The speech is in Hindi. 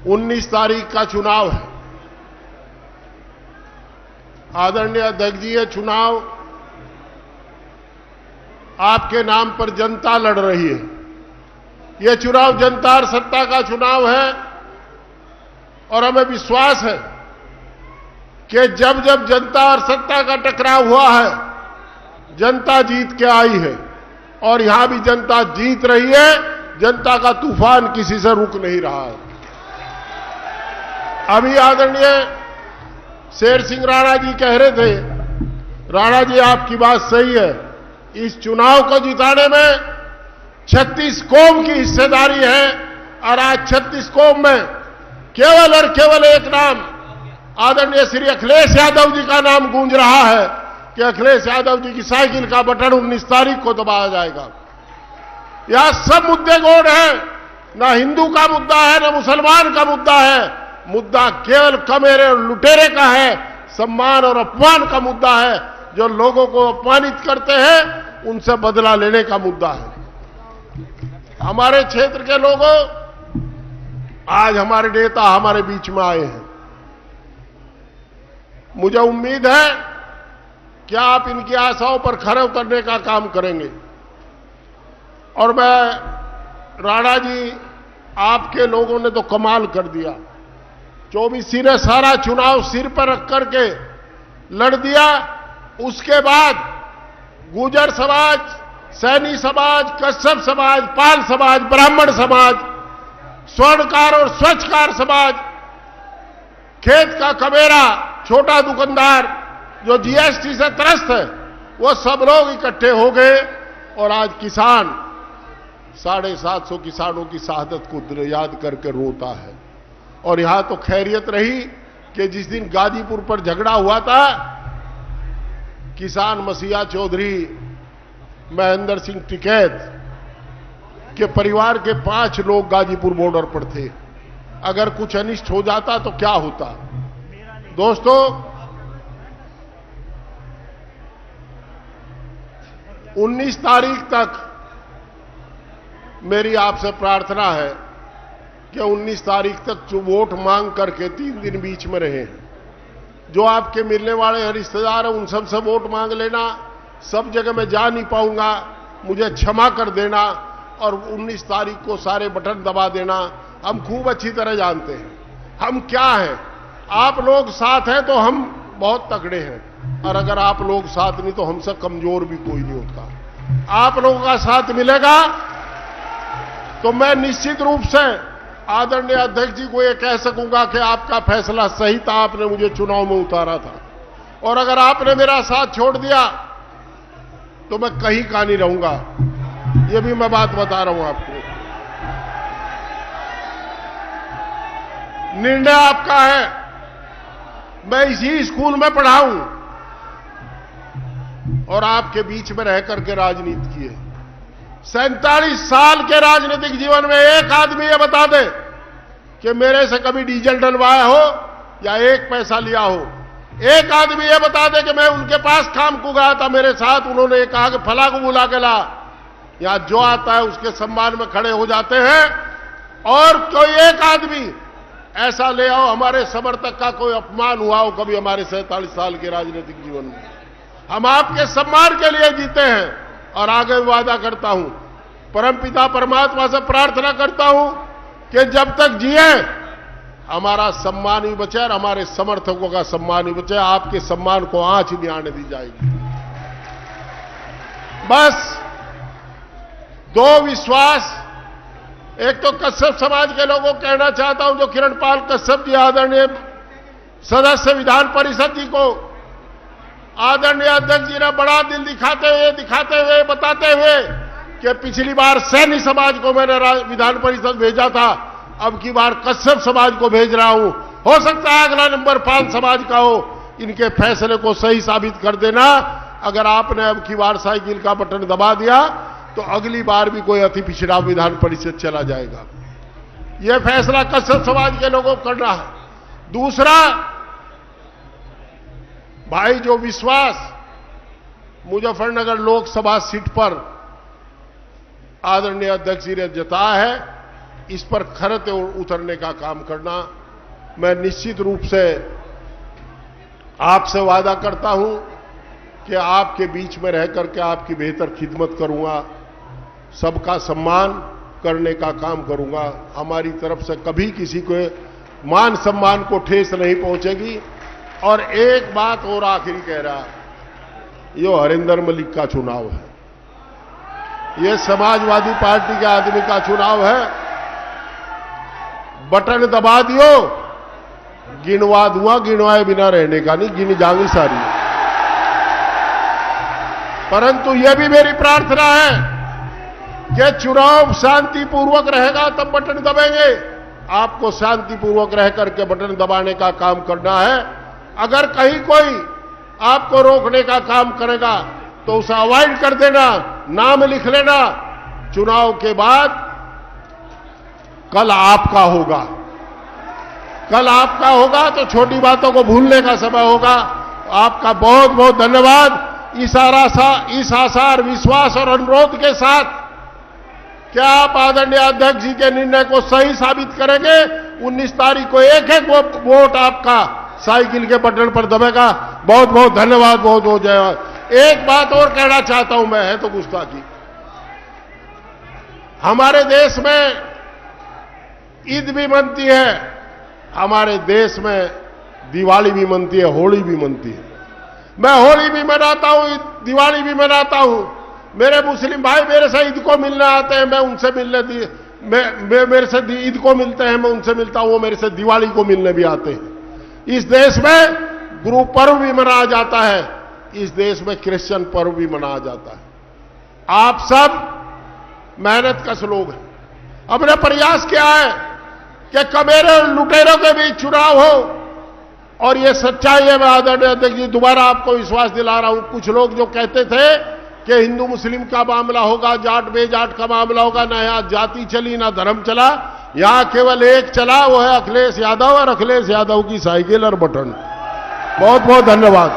19 तारीख का चुनाव है। आदरणीय अध्यक्ष जी, ये चुनाव आपके नाम पर जनता लड़ रही है। ये चुनाव जनता और सत्ता का चुनाव है और हमें विश्वास है कि जब जब जनता और सत्ता का टकराव हुआ है, जनता जीत के आई है और यहां भी जनता जीत रही है। जनता का तूफान किसी से रुक नहीं रहा है। अभी आदरणीय शेर सिंह राणा जी कह रहे थे, राणा जी आपकी बात सही है, इस चुनाव को जिताने में 36 कौम की हिस्सेदारी है और आज 36 कौम में केवल और केवल एक नाम आदरणीय श्री अखिलेश यादव जी का नाम गूंज रहा है कि अखिलेश यादव जी की साइकिल का बटन 19 तारीख को दबाया जाएगा। यह सब मुद्दे गौण है, ना हिंदू का मुद्दा है ना मुसलमान का मुद्दा है। मुद्दा केवल कमेरे और लुटेरे का है, सम्मान और अपमान का मुद्दा है। जो लोगों को अपमानित करते हैं उनसे बदला लेने का मुद्दा है। हमारे क्षेत्र के लोगों, आज हमारे नेता हमारे बीच में आए हैं। मुझे उम्मीद है कि आप इनकी आशाओं पर खरे उतरने का काम करेंगे। और मैं राणा जी, आपके लोगों ने तो कमाल कर दिया। 24 ने सारा चुनाव सिर पर रख करके लड़ दिया। उसके बाद गुर्जर समाज, सैनी समाज, कश्यप समाज, पाल समाज, ब्राह्मण समाज, स्वर्णकार और स्वच्छकार समाज, खेत का कमेरा, छोटा दुकानदार जो जीएसटी से त्रस्त है, वो सब लोग इकट्ठे हो गए और आज किसान 750 किसानों की शहादत को याद करके रोता है। और यहां तो खैरियत रही कि जिस दिन गाजीपुर पर झगड़ा हुआ था, किसान मसीहा चौधरी महेंद्र सिंह टिकैत के परिवार के 5 लोग गाजीपुर बॉर्डर पर थे। अगर कुछ अनिष्ट हो जाता तो क्या होता। दोस्तों, 19 तारीख तक मेरी आपसे प्रार्थना है कि 19 तारीख तक जो वोट मांग करके 3 दिन बीच में रहे, जो आपके मिलने वाले रिश्तेदार हैं उन सब से वोट मांग लेना। सब जगह मैं जा नहीं पाऊंगा, मुझे क्षमा कर देना और 19 तारीख को सारे बटन दबा देना। हम खूब अच्छी तरह जानते हैं हम क्या हैं। आप लोग साथ हैं तो हम बहुत तगड़े हैं, और अगर आप लोग साथ नहीं तो हमसे कमजोर भी कोई नहीं होता। आप लोगों का साथ मिलेगा तो मैं निश्चित रूप से आदरणीय अध्यक्ष जी को यह कह सकूंगा कि आपका फैसला सही था, आपने मुझे चुनाव में उतारा था। और अगर आपने मेरा साथ छोड़ दिया तो मैं कहीं का नहीं रहूंगा। यह भी मैं बात बता रहा हूं आपको। निर्णय आपका है। मैं इसी स्कूल में पढ़ा हूं और आपके बीच में रह करके राजनीति की है। 47 साल के राजनीतिक जीवन में एक आदमी ये बता दे कि मेरे से कभी डीजल डलवाया हो या 1 पैसा लिया हो। एक आदमी ये बता दे कि मैं उनके पास काम को गया था मेरे साथ, उन्होंने ये कहा कि फला को बुला के ला। यहां जो आता है उसके सम्मान में खड़े हो जाते हैं। और कोई एक आदमी ऐसा ले आओ हमारे समर्थक का कोई अपमान हुआ हो कभी हमारे 47 साल के राजनीतिक जीवन में। हम आपके सम्मान के लिए जीते हैं और आगे वादा करता हूं, परमपिता परमात्मा से प्रार्थना करता हूं कि जब तक जिए हमारा सम्मान ही बचे और हमारे समर्थकों का सम्मान ही बचे। आपके सम्मान को आंच नहीं आने दी जाएगी। बस 2 विश्वास, एक तो कश्यप समाज के लोगों को कहना चाहता हूं, जो किरणपाल कश्यप जी आदरणीय सदस्य विधान परिषद जी को आदरणीय अध्यक्ष जी ने बड़ा दिल दिखाते हुए बताते हुए कि पिछली बार सैनी समाज को मैंने विधान परिषद भेजा था, अब की बार कश्यप समाज को भेज रहा हूं। हो सकता है अगला नंबर 5 समाज का हो। इनके फैसले को सही साबित कर देना। अगर आपने अब की बार साइकिल का बटन दबा दिया तो अगली बार भी कोई अति पिछड़ा विधान परिषद चला जाएगा। यह फैसला कश्यप समाज के लोगों को करना है। दूसरा, भाई जो विश्वास मुजफ्फरनगर लोकसभा सीट पर आदरणीय अध्यक्ष जी ने जताया है, इस पर खरे उतरने का काम करना। मैं निश्चित रूप से आपसे वादा करता हूं कि आपके बीच में रह करके आपकी बेहतर खिदमत करूंगा, सबका सम्मान करने का काम करूंगा। हमारी तरफ से कभी किसी को मान सम्मान को ठेस नहीं पहुंचेगी। और एक बात और आखिरी कह रहा, ये हरिंदर मलिक का चुनाव है, ये समाजवादी पार्टी के आदमी का चुनाव है। बटन दबा दियो, गिनवा दूंगा, गिनवाए बिना रहने का नहीं, गिनी जाएंगी सारी। परंतु यह भी मेरी प्रार्थना है कि चुनाव शांतिपूर्वक रहेगा तब बटन दबेंगे। आपको शांतिपूर्वक रह करके बटन दबाने का काम करना है। अगर कहीं कोई आपको रोकने का काम करेगा तो उसे अवॉइड कर देना, नाम लिख लेना। चुनाव के बाद कल आपका होगा, कल आपका होगा, तो छोटी बातों को भूलने का समय होगा। आपका बहुत बहुत धन्यवाद। इस आशा और विश्वास और अनुरोध के साथ क्या आप आदरणीय अध्यक्ष जी के निर्णय को सही साबित करेंगे? 19 तारीख को एक एक वोट आपका साइकिल के बटन पर दबेगा। बहुत बहुत धन्यवाद, बहुत बहुत जय। एक बात और कहना चाहता हूं मैं, है तो गुस्ताखी। हमारे देश में ईद भी मनती है, हमारे देश में दिवाली भी मनती है, होली भी मनती है। मैं होली भी मनाता हूं, दिवाली भी मनाता हूं। मेरे मुस्लिम भाई मेरे से ईद को मिलने आते हैं, मैं उनसे मिलने मेरे से ईद को मिलते हैं, मैं उनसे मिलता हूं। वो मेरे से दिवाली को मिलने भी आते हैं। इस देश में गुरु पर्व भी मनाया जाता है, इस देश में क्रिश्चियन पर्व भी मनाया जाता है। आप सब मेहनत कश लोग हैं। हमने प्रयास किया है कि कमेरे और लुटेरों के बीच चुनाव हो, और ये सच्चाई है। मैं आदरणीय अध्यक्ष जी दोबारा आपको विश्वास दिला रहा हूं। कुछ लोग जो कहते थे कि हिंदू मुस्लिम का मामला होगा, जाट बेजाट का मामला होगा, ना यहां जाति चली ना धर्म चला, यहां केवल एक चला, वो है अखिलेश यादव और अखिलेश यादव की साइकिल और बटन। बहुत बहुत धन्यवाद।